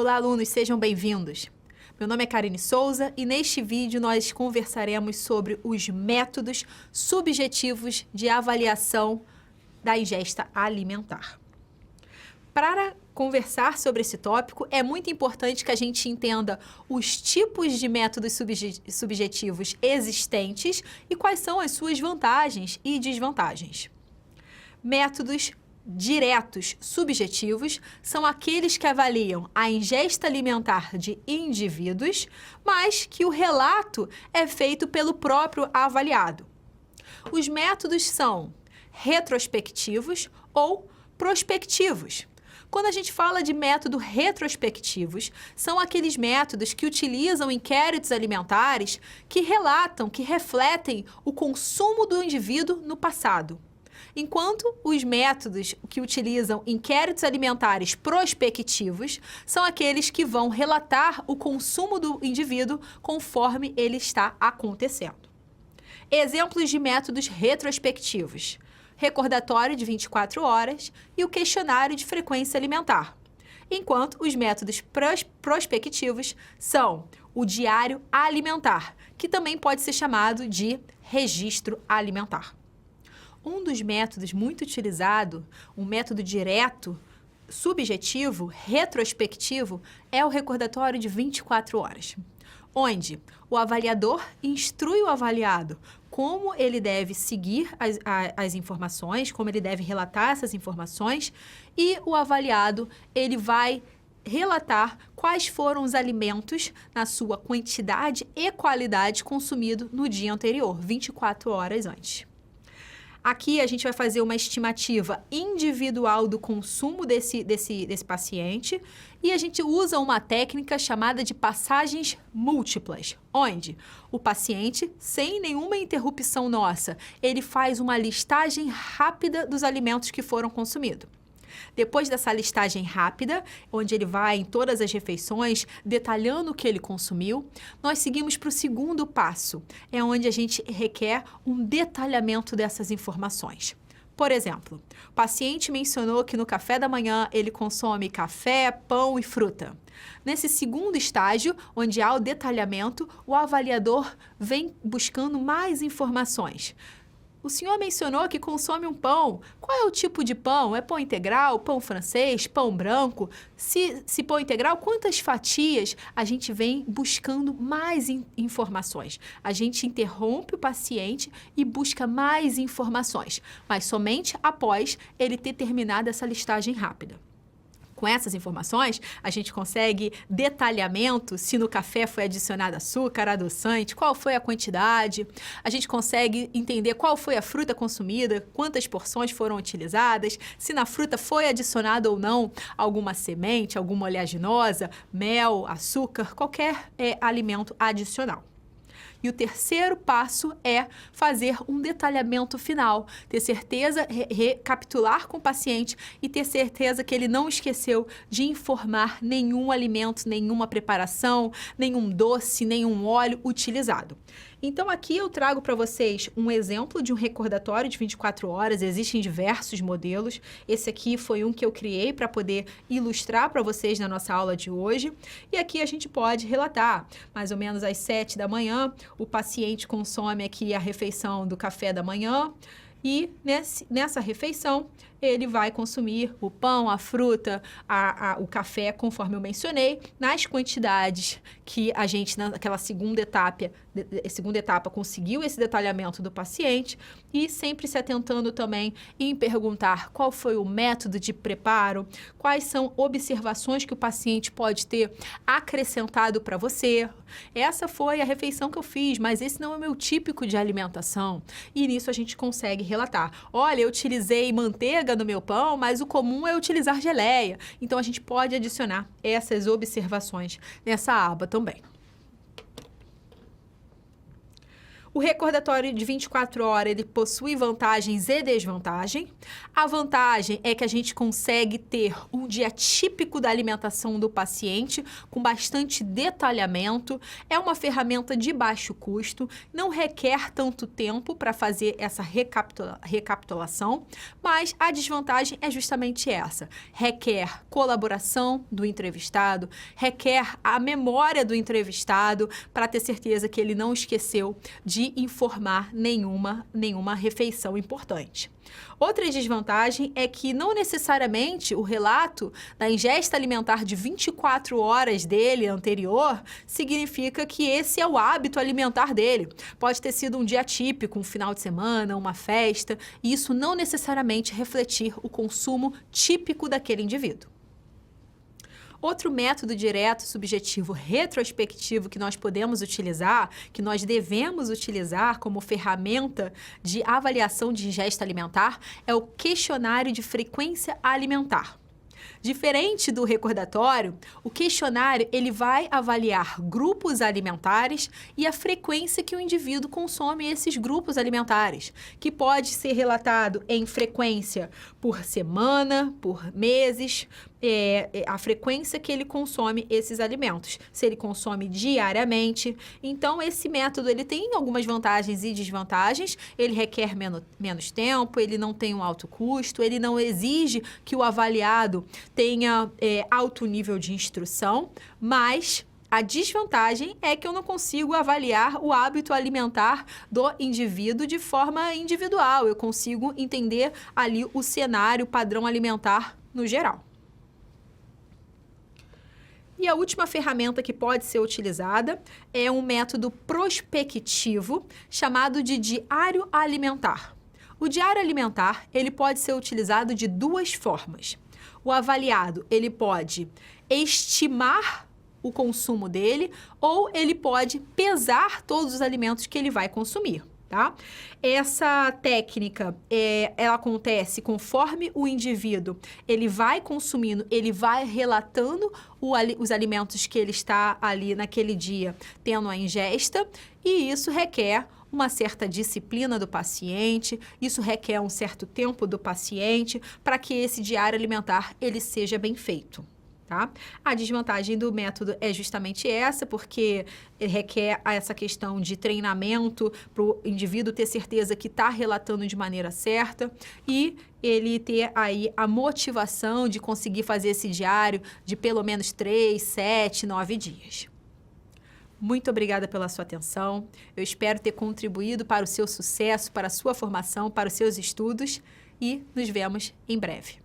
Olá, alunos, sejam bem-vindos. Meu nome é Karine Souza e neste vídeo nós conversaremos sobre os métodos subjetivos de avaliação da ingesta alimentar. Para conversar sobre esse tópico, é muito importante que a gente entenda os tipos de métodos subjetivos existentes e quais são as suas vantagens e desvantagens. Métodos diretos subjetivos são aqueles que avaliam a ingesta alimentar de indivíduos, mas que o relato é feito pelo próprio avaliado. Os métodos são retrospectivos ou prospectivos. Quando a gente fala de método retrospectivos, são aqueles métodos que utilizam inquéritos alimentares que relatam, que refletem o consumo do indivíduo no passado. Enquanto os métodos que utilizam inquéritos alimentares prospectivos são aqueles que vão relatar o consumo do indivíduo conforme ele está acontecendo. Exemplos de métodos retrospectivos: recordatório de 24 horas e o questionário de frequência alimentar. Enquanto os métodos prospectivos são o diário alimentar, que também pode ser chamado de registro alimentar. Um dos métodos muito utilizado, um método direto, subjetivo, retrospectivo, é o recordatório de 24 horas, onde o avaliador instrui o avaliado como ele deve seguir as informações, como ele deve relatar essas informações, e o avaliado ele vai relatar quais foram os alimentos na sua quantidade e qualidade consumido no dia anterior, 24 horas antes. Aqui a gente vai fazer uma estimativa individual do consumo desse paciente e a gente usa uma técnica chamada de passagens múltiplas, onde o paciente, sem nenhuma interrupção nossa, ele faz uma listagem rápida dos alimentos que foram consumidos. Depois dessa listagem rápida, onde ele vai em todas as refeições, detalhando o que ele consumiu, nós seguimos para o segundo passo, é onde a gente requer um detalhamento dessas informações. Por exemplo, o paciente mencionou que no café da manhã ele consome café, pão e fruta. Nesse segundo estágio, onde há o detalhamento, o avaliador vem buscando mais informações. O senhor mencionou que consome um pão. Qual é o tipo de pão? É pão integral, pão francês, pão branco? Se pão integral, quantas fatias? A gente vem buscando mais informações. A gente interrompe o paciente e busca mais informações, mas somente após ele ter terminado essa listagem rápida. Com essas informações, a gente consegue detalhamento, se no café foi adicionado açúcar, adoçante, qual foi a quantidade. A gente consegue entender qual foi a fruta consumida, quantas porções foram utilizadas, se na fruta foi adicionado ou não alguma semente, alguma oleaginosa, mel, açúcar, qualquer alimento adicional. E o terceiro passo é fazer um detalhamento final, ter certeza, recapitular com o paciente e ter certeza que ele não esqueceu de informar nenhum alimento, nenhuma preparação, nenhum doce, nenhum óleo utilizado. Então, aqui eu trago para vocês um exemplo de um recordatório de 24 horas. Existem diversos modelos. Esse aqui foi um que eu criei para poder ilustrar para vocês na nossa aula de hoje. E aqui a gente pode relatar, mais ou menos às 7 da manhã, o paciente consome aqui a refeição do café da manhã. E nessa refeição, ele vai consumir o pão, a fruta, o café, conforme eu mencionei, nas quantidades que a gente, naquela segunda etapa, conseguiu esse detalhamento do paciente e sempre se atentando também em perguntar qual foi o método de preparo, quais são observações que o paciente pode ter acrescentado para você. Essa foi a refeição que eu fiz, mas esse não é o meu típico de alimentação. E nisso a gente consegue relatar. Olha, eu utilizei manteiga no meu pão, mas o comum é utilizar geleia. Então, a gente pode adicionar essas observações nessa aba também. O recordatório de 24 horas, ele possui vantagens e desvantagens. A vantagem é que a gente consegue ter um dia típico da alimentação do paciente, com bastante detalhamento. É uma ferramenta de baixo custo, não requer tanto tempo para fazer essa recapitulação, mas a desvantagem é justamente essa. Requer colaboração do entrevistado, requer a memória do entrevistado para ter certeza que ele não esqueceu de informar nenhuma refeição importante. Outra desvantagem é que não necessariamente o relato da ingesta alimentar de 24 horas dele anterior significa que esse é o hábito alimentar dele. Pode ter sido um dia atípico, um final de semana, uma festa, e isso não necessariamente refletir o consumo típico daquele indivíduo. Outro método direto, subjetivo, retrospectivo que nós podemos utilizar, que nós devemos utilizar como ferramenta de avaliação de ingesta alimentar, é o questionário de frequência alimentar. Diferente do recordatório, o questionário ele vai avaliar grupos alimentares e a frequência que o indivíduo consome esses grupos alimentares, que pode ser relatado em frequência por semana, por meses, a frequência que ele consome esses alimentos, se ele consome diariamente. Então, esse método ele tem algumas vantagens e desvantagens, ele requer menos tempo, ele não tem um alto custo, ele não exige que o avaliado tenha alto nível de instrução, mas a desvantagem é que eu não consigo avaliar o hábito alimentar do indivíduo de forma individual, eu consigo entender ali o cenário, o padrão alimentar no geral. E a última ferramenta que pode ser utilizada é um método prospectivo chamado de diário alimentar. O diário alimentar, ele pode ser utilizado de duas formas. O avaliado, ele pode estimar o consumo dele ou ele pode pesar todos os alimentos que ele vai consumir. Tá? Essa técnica, ela acontece conforme o indivíduo, ele vai consumindo, ele vai relatando os alimentos que ele está ali naquele dia tendo a ingesta, e isso requer uma certa disciplina do paciente, isso requer um certo tempo do paciente para que esse diário alimentar ele seja bem feito. Tá? A desvantagem do método é justamente essa, porque requer essa questão de treinamento para o indivíduo ter certeza que está relatando de maneira certa e ele ter aí a motivação de conseguir fazer esse diário de pelo menos 3, 7, 9 dias. Muito obrigada pela sua atenção. Eu espero ter contribuído para o seu sucesso, para a sua formação, para os seus estudos e nos vemos em breve.